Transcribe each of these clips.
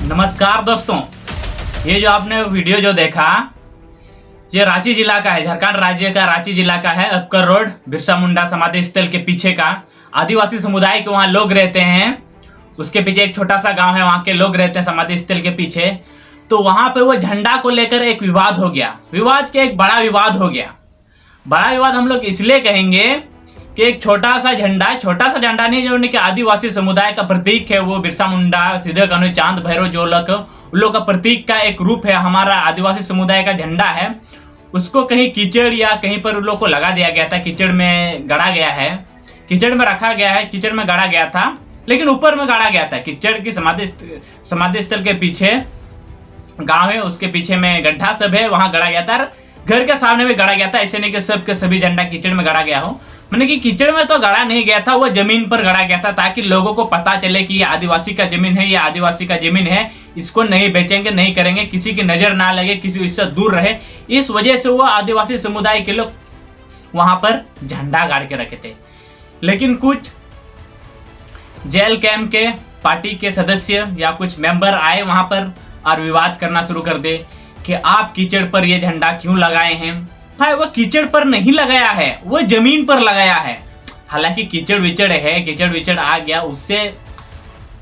नमस्कार दोस्तों, ये जो आपने वीडियो जो देखा ये रांची जिला का है, झारखंड राज्य का रांची जिला का है। अपकर रोड बिरसा मुंडा समाधि स्थल के पीछे का आदिवासी समुदाय के वहाँ लोग रहते हैं। उसके पीछे एक छोटा सा गांव है, वहाँ के लोग रहते हैं समाधि स्थल के पीछे। तो वहाँ पे वो झंडा को लेकर एक विवाद हो गया। विवाद के एक बड़ा विवाद हो गया। बड़ा विवाद हम लोग इसलिए कहेंगे कि एक छोटा सा झंडा नहीं, जो उनके आदिवासी समुदाय का प्रतीक है, वो बिरसा मुंडा, सीधे कानूनी, चांद भैरव जो लोग उन लोग का प्रतीक का एक रूप है, हमारा आदिवासी समुदाय का झंडा है। उसको कहीं कीचड़ या कहीं पर उन लोग को लगा दिया गया था, कीचड़ में गड़ा गया है, कीचड़ में रखा गया है, कीचड़ में गाड़ा गया था, लेकिन ऊपर में गाड़ा गया था। कीचड़ की समाधि स्थल के पीछे गांव है, उसके पीछे में गड्ढा सब है, वहां गड़ा गया था। घर के सामने भी गड़ा गया था। ऐसे नहीं कि सब के सभी झंडा कीचड़ में गड़ा गया हो, मैंने कि कीचड़ में तो गड़ा नहीं गया था, वो जमीन पर गड़ा गया था, ताकि लोगों को पता चले कि ये आदिवासी का जमीन है, ये आदिवासी का जमीन है, इसको नहीं बेचेंगे, नहीं करेंगे, किसी की नजर ना लगे, किसी इससे दूर रहे। इस वजह से वो आदिवासी समुदाय के लोग वहां पर झंडा गाड़ के रखे थे। लेकिन कुछ जेल कैंप के पार्टी के सदस्य या कुछ मेंबर आए वहां पर और विवाद करना शुरू कर दे कि आप कीचड़ पर ये झंडा क्यों लगाए हैं। भाई वो कीचड़ पर नहीं लगाया है, वो जमीन पर लगाया है। हालांकि कीचड़ विचड़ है, कीचड़ विचड़ आ गया, उससे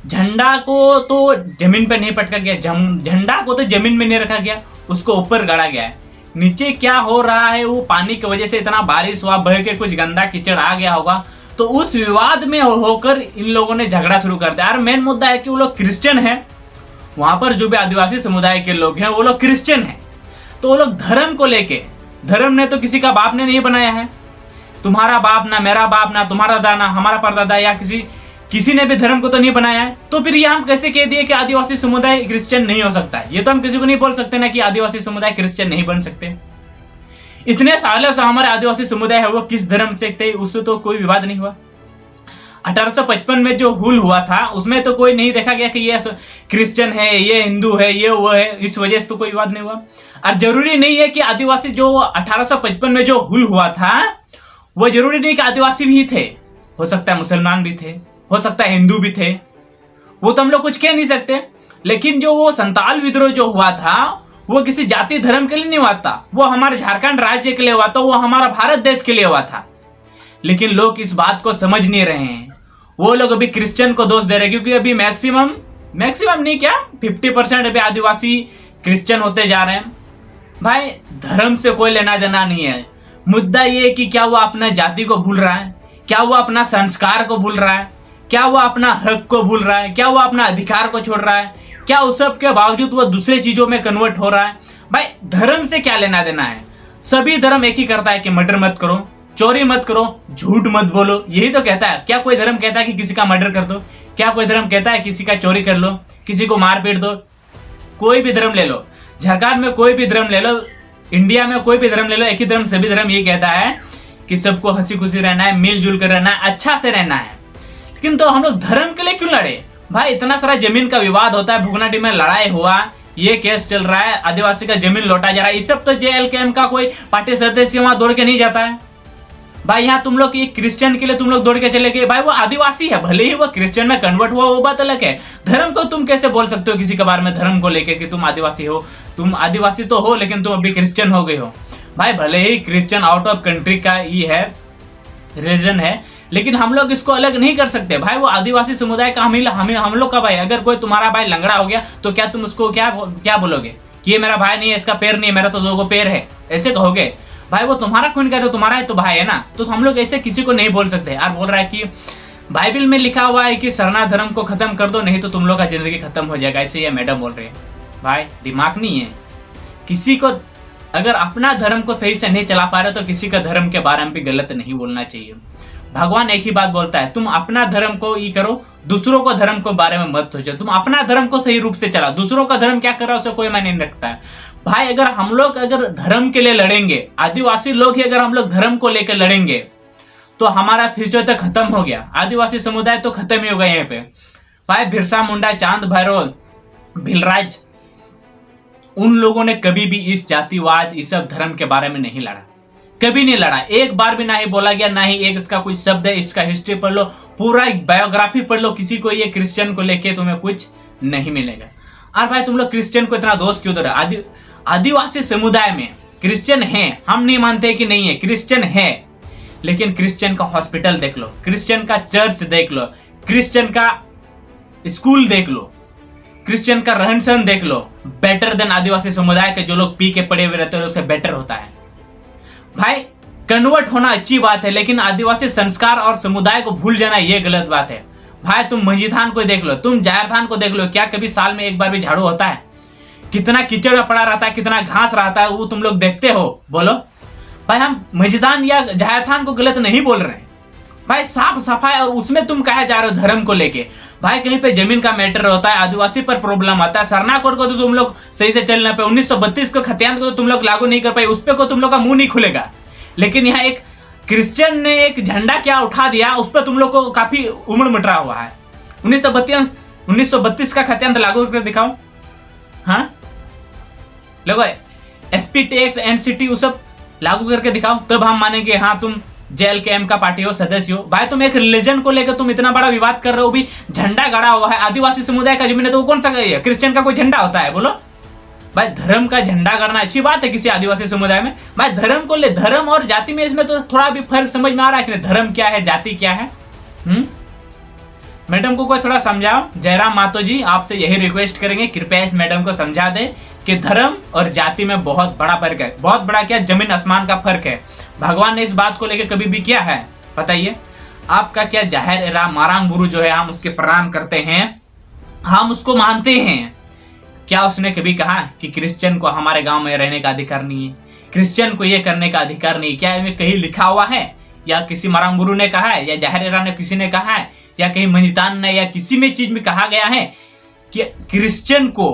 झंडा को तो जमीन पर नहीं पटका गया, झंडा को तो जमीन में नहीं रखा गया, उसको ऊपर गाड़ा गया है। नीचे क्या हो रहा है, वो पानी की वजह से इतना बारिश हुआ, बह के कुछ गंदा कीचड़ आ गया होगा, तो उस विवाद में होकर इन लोगों ने झगड़ा शुरू कर दिया। और मेन मुद्दा है कि वो लोग क्रिश्चियन है, वहां पर जो भी आदिवासी समुदाय के लोग हैं वो लोग क्रिश्चियन हैं। तो वो लोग धर्म को लेके, धर्म ने तो किसी का बाप ने नहीं बनाया है, तुम्हारा बाप ना मेरा बाप ना तुम्हारा दादा ना हमारा परदादा या किसी ने भी धर्म को तो नहीं बनाया है। तो फिर ये हम कैसे कह दिए कि आदिवासी समुदाय क्रिश्चियन नहीं हो सकता है? ये तो हम किसी को नहीं बोल सकते ना कि आदिवासी समुदाय क्रिश्चियन नहीं बन सकते। इतने सालों से हमारे आदिवासी समुदाय है वो किस धर्म से थे, उससे तो कोई विवाद नहीं हुआ। 1855 में जो हुल हुआ था उसमें तो कोई नहीं देखा गया कि ये क्रिश्चियन है, ये हिंदू है, ये वो है, इस वजह से तो कोई विवाद नहीं हुआ। और जरूरी नहीं है कि आदिवासी जो 1855 में जो हुल हुआ था वो जरूरी नहीं कि आदिवासी भी थे, हो सकता है मुसलमान भी थे, हो सकता है हिंदू भी थे, वो तो हम लोग कुछ कह नहीं सकते। लेकिन जो वो संताल विद्रोह जो हुआ था वो किसी जाति धर्म के लिए नहीं हुआ था, वो हमारे झारखंड राज्य के लिए हुआ था, वो हमारा भारत देश के लिए हुआ था। लेकिन लोग इस बात को समझ नहीं रहे हैं। वो लोग अभी क्रिश्चियन को दोष दे रहे हैं, क्योंकि अभी मैक्सिमम नहीं क्या 50% अभी आदिवासी क्रिश्चियन होते जा रहे हैं। भाई धर्म से कोई लेना देना नहीं है, मुद्दा ये है कि क्या वो अपना जाति को भूल रहा है, क्या वो अपना संस्कार को भूल रहा है, क्या वो अपना हक को भूल रहा है, क्या वो अपना अधिकार को छोड़ रहा है, क्या उस सब के बावजूद वो दूसरे चीजों में कन्वर्ट हो रहा है। भाई धर्म से क्या लेना देना है? सभी धर्म एक ही करता है कि मर्डर मत करो, चोरी मत करो, झूठ मत बोलो, यही तो कहता है। क्या कोई धर्म कहता है कि किसी का मर्डर कर दो? क्या कोई धर्म कहता है किसी का चोरी कर लो, किसी को मार पीट दो? कोई भी धर्म ले लो, झारखंड में कोई भी धर्म ले लो, इंडिया में कोई भी धर्म ले लो, एक ही धर्म सभी धर्म ये कहता है कि सबको हंसी खुशी रहना है, मिलजुल कर रहना है, अच्छा से रहना है। लेकिन तो हम लोग धर्म के लिए क्यों लड़े? भाई इतना सारा जमीन का विवाद होता है, भुगनाडी में लड़ाई हुआ, ये केस चल रहा है, आदिवासी का जमीन लौटा जा रहा है, इस सब तो JLKM का कोई पार्टी सदस्य वहां दौड़ के नहीं जाता है। भाई यहाँ तुम लोग ये क्रिश्चियन के लिए तुम लोग दौड़ के चले गए। भाई वो आदिवासी है, भले ही वो क्रिश्चियन में कन्वर्ट हुआ वो बात अलग है। धर्म को तुम कैसे बोल सकते हो किसी के बारे में धर्म को लेके कि तुम आदिवासी हो? तुम आदिवासी तो हो लेकिन तुम अभी क्रिश्चियन हो गए हो। भाई भले ही क्रिश्चियन आउट ऑफ कंट्री का ये है, रीजन है, लेकिन हम लोग इसको अलग नहीं कर सकते। भाई वो आदिवासी समुदाय का हम लोग का भाई। अगर कोई तुम्हारा भाई लंगड़ा हो गया तो क्या तुम उसको क्या बोलोगे कि ये मेरा भाई नहीं है, इसका पैर नहीं है, मेरा तो 2 पैर है, ऐसे कहोगे? भाई वो तुम्हारा खून का तो तुम्हारा है तो भाई है ना। तो हम लोग ऐसे किसी को नहीं बोल सकते। यार बोल रहा है कि बाइबल में लिखा हुआ है कि सरना धर्म को खत्म कर दो, नहीं तो तुम लोग का जिंदगी खत्म हो जाएगा, ऐसे ये मैडम बोल रहे हैं। भाई दिमाग नहीं है किसी को? अगर अपना धर्म को सही से नहीं चला पा रहे तो किसी का धर्म के बारे में भी गलत नहीं बोलना चाहिए। भगवान एक ही बात बोलता है, तुम अपना धर्म को ये करो, दूसरों को धर्म के बारे में मत सोचो। तुम अपना धर्म को सही रूप से चला, दूसरों का धर्म क्या कर रहा है उसे कोई मायने नहीं रखता है। भाई अगर हम लोग धर्म के लिए लड़ेंगे, आदिवासी लोग ही अगर हम लोग धर्म को लेकर लड़ेंगे तो हमारा फ्यूचर तो खत्म हो गया, आदिवासी समुदाय तो खत्म ही हो गया यहाँ पे। भाई बिरसा मुंडा, चांद भैरव, भिलराज, उन लोगों ने कभी भी इस जातिवाद, इस सब धर्म के बारे में नहीं लड़ा, कभी नहीं लड़ा। एक बार भी ना ही बोला गया, ना ही एक इसका कुछ शब्द है। इसका हिस्ट्री पढ़ लो, पूरा बायोग्राफी पढ़ लो, किसी को ये क्रिश्चियन को लेके तुम्हें कुछ नहीं मिलेगा। और भाई तुम लोग क्रिश्चियन को इतना दोष क्यों दे रहे? आदिवासी समुदाय में क्रिश्चियन है, हम नहीं मानते कि नहीं है, क्रिश्चियन है, लेकिन क्रिश्चियन का हॉस्पिटल देख लो, क्रिश्चियन का चर्च देख लो, क्रिश्चियन का स्कूल देख लो, क्रिश्चियन का रहन सहन देख लो, बेटर देन आदिवासी समुदाय के जो लोग पी के पड़े हुए रहते हैं उससे बेटर होता है। भाई कन्वर्ट होना अच्छी बात है, लेकिन आदिवासी संस्कार और समुदाय को भूल जाना ये गलत बात है। भाई तुम मंजीथान को देख लो, तुम जायर थान को देख लो, क्या कभी साल में एक बार भी झाड़ू होता है? कितना कीचड़ में पड़ा रहता है, कितना घास रहता है, वो तुम लोग देखते हो? बोलो भाई, हम मंजीथान या जायर थान को गलत नहीं बोल रहे हैं भाई, साफ सफाई, और उसमें तुम कहे जा रहे हो धर्म को लेके। भाई कहीं पे जमीन का मैटर होता है, आदिवासी पर प्रॉब्लम आता है, सरना कोड को तो तुम लोग सही से चल ना पाए, 1932 को खतियान को तो तुम लोग लागू नहीं कर पाए, उस पर को तुम लोग का मुंह नहीं खुलेगा। लेकिन यहाँ एक क्रिश्चियन ने एक झंडा क्या उठा दिया, उस पर तुम लोग को काफी उम्र मिट रहा हुआ है। 1932 का खतियान लागू करके दिखाओ। हाँ लोगो, SP एक्ट, NCT वो सब लागू करके दिखाओ, तब हम मानेंगे हाँ तुम JLKM का पार्टी हो, सदस्य हो। भाई तुम एक रिलीजन को लेकर तुम इतना बड़ा विवाद कर रहे हो, भी झंडा गाड़ा हुआ है, आदिवासी समुदाय का जमीन है, तो वो कौन सा है? क्रिश्चियन का कोई झंडा होता है? बोलो भाई, धर्म का झंडा गाड़ना अच्छी बात है किसी आदिवासी समुदाय में। भाई धर्म को ले, धर्म और जाति में इसमें तो थोड़ा भी फर्क समझ में आ रहा है कि धर्म क्या है, जाति क्या है? मैडम को कोई थोड़ा समझाओ। जयराम मातो जी, आपसे यही रिक्वेस्ट करेंगे, कृपया इस मैडम को समझा दे कि धर्म और जाति में बहुत बड़ा फर्क है, बहुत बड़ा क्या, जमीन आसमान का फर्क है। भगवान ने इस बात को लेकर कभी भी किया है? बताइए। आपका क्या जाहिर एरा मारांग गुरु जो है, हम उसके प्रणाम करते हैं, हम उसको मानते हैं, क्या उसने कभी कहा कि क्रिश्चियन को हमारे गांव में रहने का अधिकार नहीं है, क्रिश्चियन को ये करने का अधिकार नहीं? क्या इनमें कहीं लिखा हुआ है, या किसी मारांग गुरु ने कहा है, या जाहिर एरा ने किसी ने कहा है, या कहीं मंजीतान ने या किसी में चीज में कहा गया है कि क्रिश्चियन को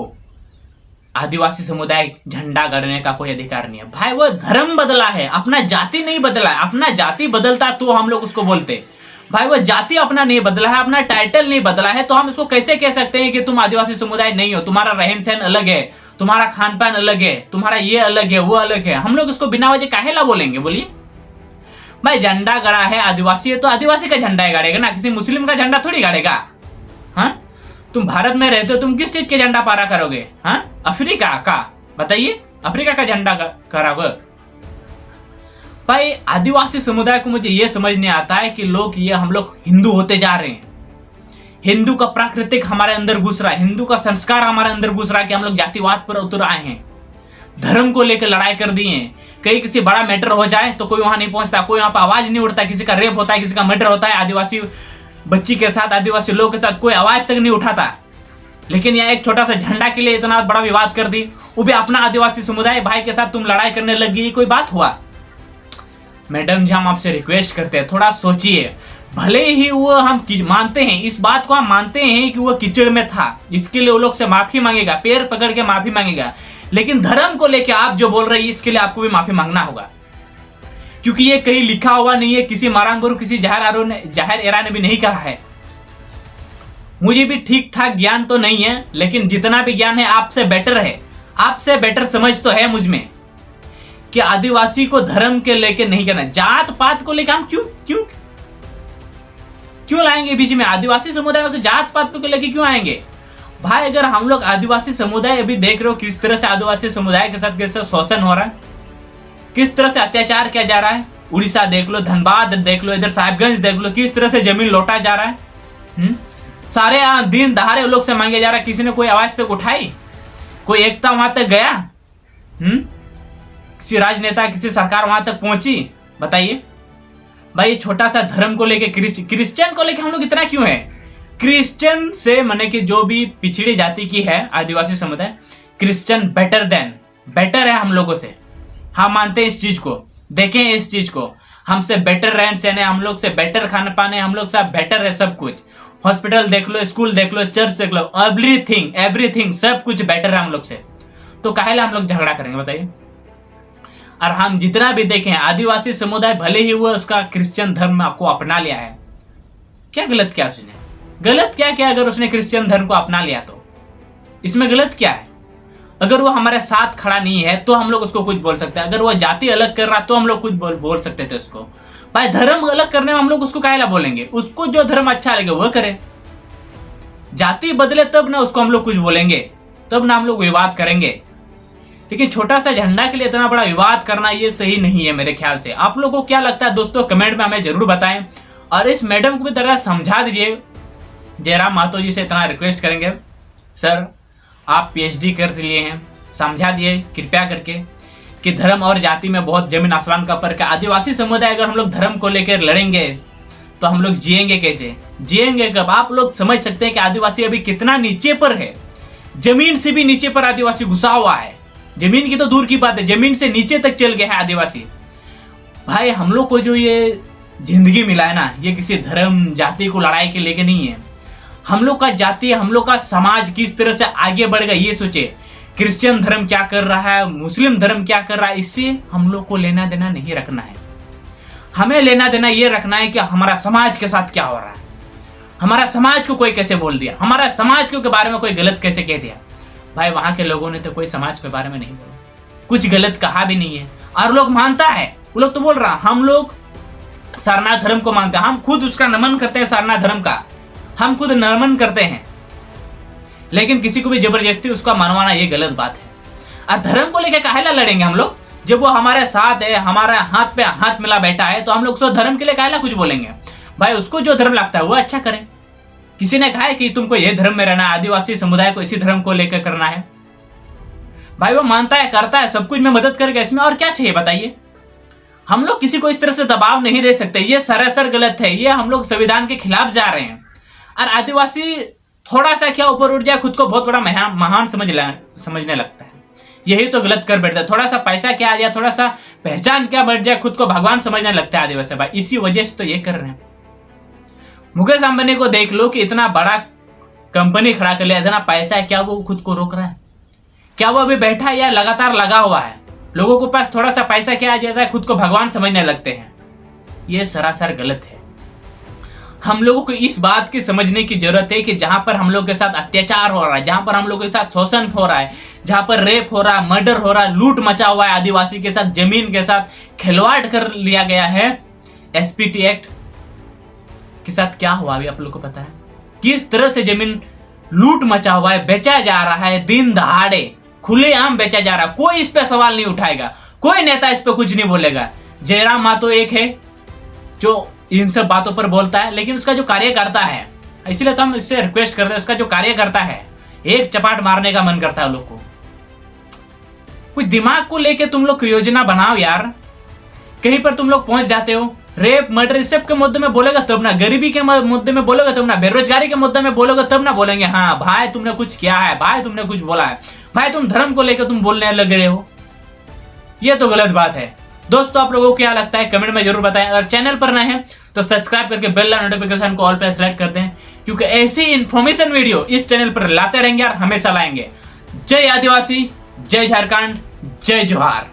आदिवासी समुदाय झंडा गाड़ने का कोई अधिकार नहीं है? भाई वो धर्म बदला है, अपना जाति नहीं बदला है। अपना जाति बदलता तो हम लोग उसको बोलते। भाई वो जाति अपना नहीं बदला है, अपना टाइटल नहीं बदला है, तो हम इसको कैसे कह सकते हैं कि तुम आदिवासी समुदाय नहीं हो? तुम्हारा रहन सहन अलग है, तुम्हारा खान पान अलग है, तुम्हारा ये अलग है, वो अलग है, हम लोग इसको बिना वजह काहे ला बोलेंगे? बोलिए भाई, झंडा गड़ा है, आदिवासी है तो आदिवासी का झंडा गाड़ेगा ना, किसी मुस्लिम का झंडा थोड़ी गाड़ेगा। हाँ तुम भारत में रहते हो, तुम किस चीज के झंडा पारा करोगे? हाँ अफ्रीका का? बताइए, अफ्रीका का झंडा कराओगे? भाई आदिवासी समुदाय को मुझे ये समझ नहीं आता है कि लोग ये हम लोग हिंदू होते जा रहे हैं, हिंदू का प्राकृतिक हमारे अंदर घुस रहा है, हिंदू का संस्कार हमारे अंदर घुस रहा है कि हम लोग जातिवाद पर उतर आए हैं, धर्म को लेकर लड़ाई कर दिए हैं। कहीं किसी बड़ा मैटर हो जाए तो कोई वहां नहीं पहुंचता, कोई वहां पर आवाज नहीं उठता, किसी का रेप होता है, किसी का मर्डर होता है, आदिवासी बच्ची के साथ, आदिवासी लोग के साथ कोई आवाज तक नहीं उठाता। लेकिन यहाँ एक छोटा सा झंडा के लिए इतना बड़ा विवाद कर दी, वो भी अपना आदिवासी समुदाय भाई के साथ तुम लड़ाई करने लगी, कोई बात हुआ? मैडम जी हम आपसे रिक्वेस्ट करते हैं, थोड़ा सोचिए। भले ही वो हम मानते हैं, इस बात को हम मानते हैं कि वो कीचड़ में था, इसके लिए वो लोग से माफी मांगेगा, पैर पकड़ के माफी मांगेगा, लेकिन धर्म को लेके आप जो बोल रहे हैं इसके लिए आपको भी माफी मांगना होगा, क्योंकि ये कहीं लिखा हुआ नहीं है, किसी मारांग गुरु, किसी जाहिर एरा ने भी नहीं कहा है। मुझे भी ठीक ठाक ज्ञान तो नहीं है, लेकिन जितना भी ज्ञान है आपसे बेटर है, आपसे बेटर समझ तो है मुझ में कि आदिवासी को धर्म के लेके नहीं करना, जात पात को लेकर हम क्यों क्यों क्यों लाएंगे बीच में? आदिवासी समुदाय में जात पात को लेके क्यों आएंगे? भाई अगर हम लोग आदिवासी समुदाय, अभी देख रहे हो किस तरह से आदिवासी समुदाय के साथ कैसे शोषण हो रहा है, किस तरह से अत्याचार किया जा रहा है। उड़ीसा देख लो, धनबाद देख लो, इधर साहिबगंज देख लो, किस तरह से जमीन लौटा जा रहा है। सारे दिन दहाड़े लोग से मांगे जा रहा है, किसी ने कोई आवाज तक उठाई, कोई एकता वहां तक गया? किसी राजनेता, किसी सरकार वहां तक पहुंची? बताइए भाई, छोटा सा धर्म को लेके, क्रिश्चियन को लेके हम लोग इतना क्यों है? क्रिश्चियन से माने कि जो भी पिछड़ी जाति की है आदिवासी समुदाय, क्रिश्चियन बेटर है हम लोगों से, हम मानते हैं इस चीज को। देखें इस चीज को, हमसे बेटर रहन सहन है, हम लोग से बेटर खाना पाने, हम लोग से बेटर है सब कुछ। हॉस्पिटल देख लो, स्कूल देख लो, चर्च देख लो, एवरीथिंग सब कुछ बेटर है हम लोग से, तो काहे ला हम लोग झगड़ा करेंगे? बताइए। और हम जितना भी देखें, आदिवासी समुदाय भले ही वो उसका क्रिश्चियन धर्म आपको अपना लिया है, क्या गलत किया उसने? गलत क्या किया अगर उसने क्रिश्चियन धर्म को अपना लिया तो? इसमें गलत क्या है? अगर वो हमारे साथ खड़ा नहीं है तो हम लोग उसको कुछ बोल सकते हैं, अगर वो जाति अलग कर रहा तो हम लोग कुछ बोल सकते थे उसको। भाई धर्म अलग करने में हम लोग उसको काहे ला बोलेंगे? उसको जो धर्म अच्छा लगे वो करे, जाति बदले तब ना उसको हम लोग कुछ बोलेंगे। तब ना हम लोग विवाद करेंगे। लेकिन छोटा सा झंडा के लिए इतना बड़ा विवाद करना ये सही नहीं है मेरे ख्याल से। आप लोगों को क्या लगता है दोस्तों, कमेंट में हमें जरूर बताएं। और इस मैडम को भी तरह समझा दीजिए। जयराम महतो जी से इतना रिक्वेस्ट करेंगे, सर आप पीएचडी कर लिए हैं, समझा दिए कृपया करके कि धर्म और जाति में बहुत जमीन आसमान का फर्क है। आदिवासी समुदाय अगर हम लोग धर्म को लेकर लड़ेंगे तो हम लोग जिएंगे कैसे, जिएंगे कब? आप लोग समझ सकते हैं कि आदिवासी अभी कितना नीचे पर है, जमीन से भी नीचे पर आदिवासी घुसा हुआ है। जमीन की तो दूर की बात है, जमीन से नीचे तक चल गया है आदिवासी। भाई हम लोग को जो ये जिंदगी मिला है ना, ये किसी धर्म जाति को लड़ाई के लेके नहीं है। हम लोग का जाति, हम लोग का समाज किस तरह से आगे बढ़ेगा ये सोचे। क्रिश्चियन धर्म क्या कर रहा है, मुस्लिम धर्म क्या कर रहा है, इससे हम लोग को लेना देना नहीं रखना है। हमें लेना देना ये रखना है कि हमारा समाज के साथ क्या हो रहा है, हमारा समाज को कोई कैसे बोल दिया, हमारा समाज के बारे में कोई गलत कैसे कह दिया। भाई वहां के लोगों ने तो कोई समाज के बारे में नहीं बोला, कुछ गलत कहा भी नहीं है, और लोग मानता है। वो लोग तो बोल रहा, हम लोग सारनाथ धर्म को मानते हैं, हम खुद उसका नमन करते हैं, सारनाथ धर्म का हम खुद नमन करते हैं। लेकिन किसी को भी जबरदस्ती उसका मनवाना ये गलत बात है। और धर्म को लेकर काहे ला लड़ेंगे हम लोग, जब वो हमारे साथ है, हमारा हाथ पे हाथ मिला बैठा है, तो हम लोग उसको धर्म के लिए काहे ला कुछ बोलेंगे। भाई उसको जो धर्म लगता है वो अच्छा करे। किसी ने कहा है कि तुमको ये धर्म में रहना है, आदिवासी समुदाय को इसी धर्म को लेकर करना है। भाई वो मानता है, करता है, सब कुछ में मदद करेगा, इसमें और क्या चाहिए बताइए। हम लोग किसी को इस तरह से दबाव नहीं दे सकते, ये सरासर गलत है। ये हम लोग संविधान के खिलाफ जा रहे हैं। और आदिवासी थोड़ा सा क्या ऊपर उठ जाए, खुद को बहुत बड़ा महान समझने लगता है। यही तो गलत कर बैठता है। थोड़ा सा पैसा क्या आ जाए, थोड़ा सा पहचान क्या बढ़ जाए, खुद को भगवान समझने लगता है आदिवासी भाई। इसी वजह से तो ये कर रहे हैं। मुकेश अंबानी को देख लो कि इतना बड़ा कंपनी खड़ा कर लिया, इतना पैसा है, क्या वो खुद को रोक रहा है? क्या वो अभी बैठा है या लगातार लगा हुआ है? लोगों के पास थोड़ा सा पैसा क्या आ जाता है, खुद को भगवान समझने लगते हैं। ये सरासर गलत है। हम लोगों को इस बात की समझने की जरूरत है कि जहां पर हम लोग के साथ अत्याचार हो रहा है, जहां पर हम लोग के साथ शोषण हो रहा है, जहां पर रेप हो रहा है, मर्डर हो रहा है, लूट मचा हुआ है, आदिवासी के साथ जमीन के साथ खिलवाड़ कर लिया गया है, एसपीटी एक्ट के साथ क्या हुआ अभी आप लोग को पता है? किस तरह से जमीन लूट मचा हुआ है, बेचा जा रहा है, दिन दहाड़े खुलेआम बेचा जा रहा है। कोई इस पे सवाल नहीं उठाएगा, कोई नेता इस पे कुछ नहीं बोलेगा। जयराम महतो एक है जो इन सब बातों पर बोलता है, लेकिन उसका जो कार्यकर्ता है, इसलिए तो हम इससे रिक्वेस्ट करते हैं, उसका जो कार्यकर्ता है, एक चपाट मारने का मन करता है लोग को। कुछ दिमाग को लेके तुम लोग योजना बनाओ यार। कहीं पर तुम लोग पहुंच जाते हो, रेप मर्डर इस सब के मुद्दे में बोलेगा तब ना, गरीबी के मुद्दे में बोलेगा तब ना, बेरोजगारी के मुद्दे में बोलेगा तब ना बोलेंगे हाँ भाई तुमने कुछ किया है, भाई तुमने कुछ बोला है। भाई तुम धर्म को लेकर तुम बोलने लग रहे हो, ये तो गलत बात है। दोस्तों आप लोगों को क्या लगता है कमेंट में जरूर बताएं। अगर चैनल पर नए हैं तो सब्सक्राइब करके बेल नोटिफिकेशन को ऑल पे सेलेक्ट कर दें, क्योंकि ऐसी इंफॉर्मेशन वीडियो इस चैनल पर लाते रहेंगे और हमेशा लाएंगे। जय आदिवासी, जय झारखंड, जय जोहार।